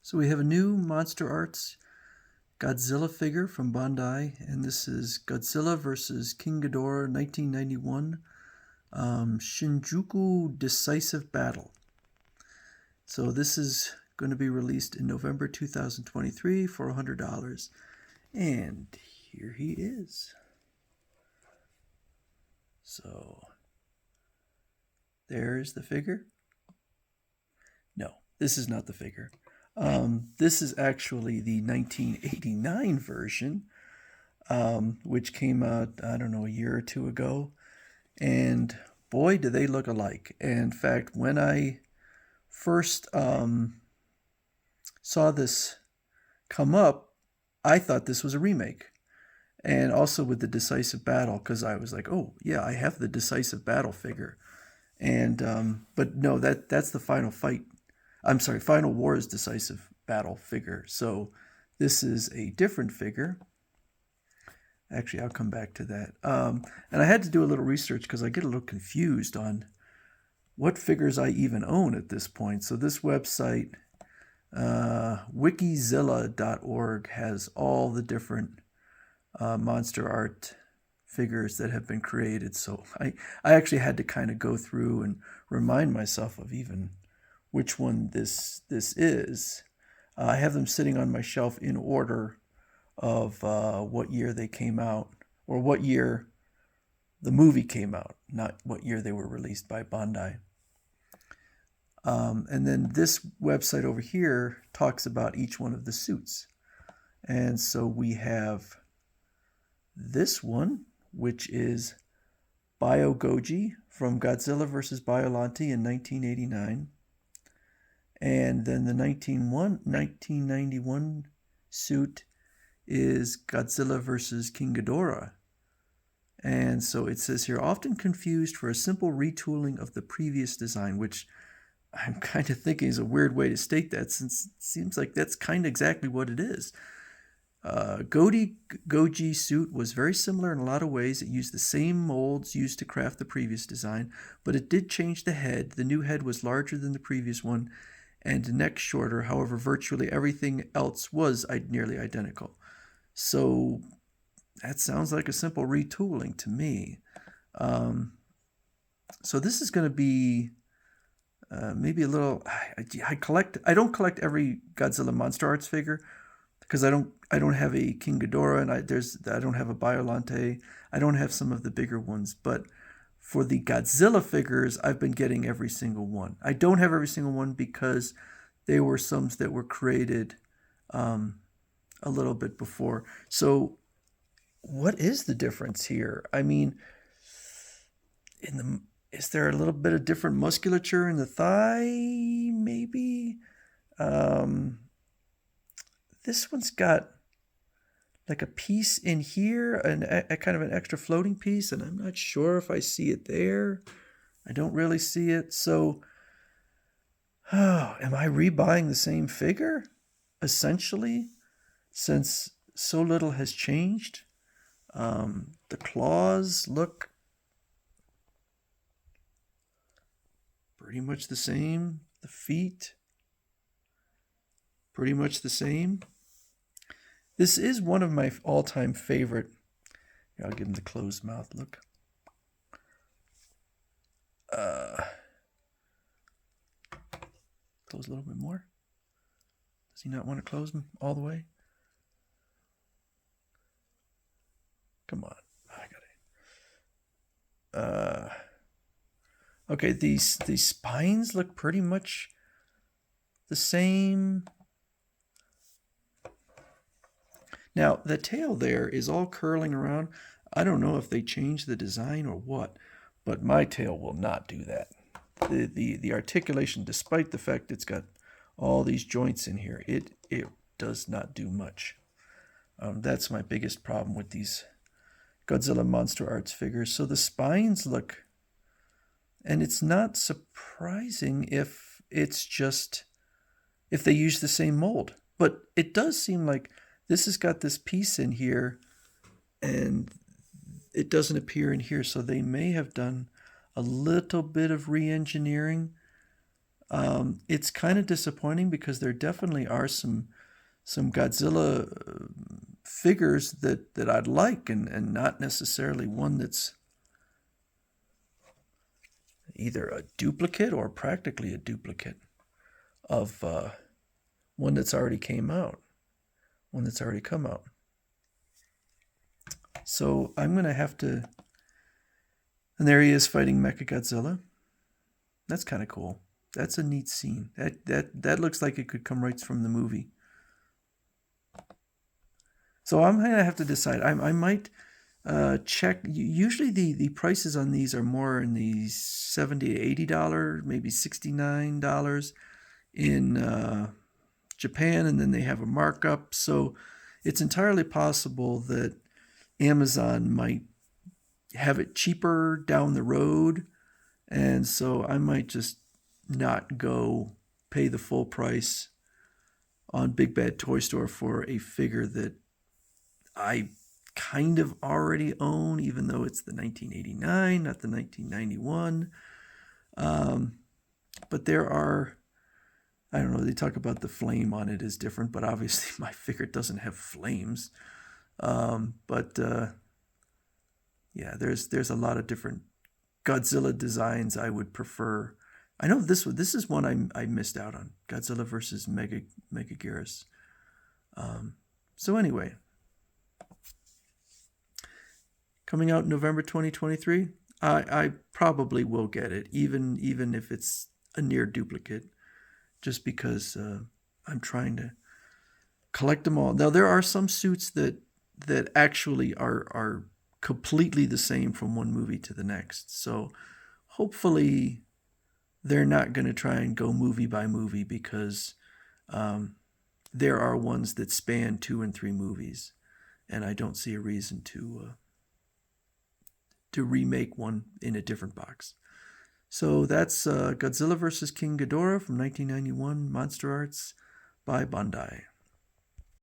So we have a new Monster Arts Godzilla figure from Bandai, and this is Godzilla versus King Ghidorah 1991 Shinjuku Decisive Battle. So this is going to be released in November 2023 for $100. And here he is. So there's the figure. No, this is not the figure. This is actually the 1989 version, which came out, I don't know, a year or two ago. And boy, do they look alike. And in fact, when I first saw this come up, I thought this was a remake. And also with the Decisive Battle, because I was like, oh, yeah, I have the Decisive Battle figure. And, but no, that's the Final Fight. I'm sorry, Final War's Decisive Battle figure. So this is a different figure. Actually, I'll come back to that. And I had to do a little research because I get a little confused on what figures I even own at this point. So this website, wikizilla.org, has all the different monster art figures that have been created. So I actually had to kind of go through and remind myself of even which one this is. I have them sitting on my shelf in order of what year they came out, or what year the movie came out, not what year they were released by Bandai. And then this website over here talks about each one of the suits. And so we have this one, which is Bio Goji from Godzilla vs. Biollante in 1989. And then the 1991 suit is Godzilla vs. King Ghidorah. And so it says here, often confused for a simple retooling of the previous design, which I'm kind of thinking is a weird way to state that, since it seems like that's kind of exactly what it is. Goji suit was very similar in a lot of ways. It used the same molds used to craft the previous design, but it did change the head. The new head was larger than the previous one, and neck shorter. However, virtually everything else was nearly identical. So that sounds like a simple retooling to me. So this is going to be maybe a little. I don't collect every Godzilla Monster Arts figure because I don't have a King Ghidorah, and I don't have a Biollante. I don't have some of the bigger ones, but for the Godzilla figures, I've been getting every single one. I don't have every single one because they were some that were created a little bit before. So what is the difference here? I mean, is there a little bit of different musculature in the thigh, maybe? This one's got like a piece in here, a kind of an extra floating piece, and I'm not sure if I see it there. I don't really see it. So, am I rebuying the same figure, essentially, since so little has changed? The claws look pretty much the same. The feet, pretty much the same. This is one of my all-time favorite. Here, I'll give him the closed mouth look. Close a little bit more. Does he not want to close them all the way? Come on. I got it. Okay, these spines look pretty much the same. Now, the tail there is all curling around. I don't know if they changed the design or what, but my tail will not do that. The articulation, despite the fact it's got all these joints in here, it does not do much. That's my biggest problem with these Godzilla Monster Arts figures. So the spines look, and it's not surprising if it's just, if they use the same mold. But it does seem like this has got this piece in here, and it doesn't appear in here. So they may have done a little bit of re-engineering It's kind of disappointing because there definitely are some Godzilla figures that I'd like, and not necessarily one that's either a duplicate or practically a duplicate of one that's already came out, one that's already come out. So I'm going to have to... And there he is fighting Mechagodzilla. That's kind of cool. That's a neat scene. That looks like it could come right from the movie. So I'm going to have to decide. I might check. Usually the prices on these are more in the $70 to $80, maybe $69 in Japan, and then they have a markup. So it's entirely possible that Amazon might have it cheaper down the road, and so I might just not go pay the full price on Big Bad Toy Store for a figure that I kind of already own, even though it's the 1989, not the 1991. But there are, I don't know, they talk about the flame on it is different, but obviously my figure doesn't have flames. Yeah, there's a lot of different Godzilla designs I would prefer. I know this is one I missed out on, Godzilla versus Mechagodzilla. So anyway, coming out in November 2023, I probably will get it, even if it's a near duplicate, just because I'm trying to collect them all. Now there are some suits that actually are completely the same from one movie to the next. So hopefully they're not going to try and go movie by movie, because there are ones that span 2 and 3 movies, and I don't see a reason to remake one in a different box. So that's Godzilla vs. King Ghidorah from 1991, Monster Arts by Bandai.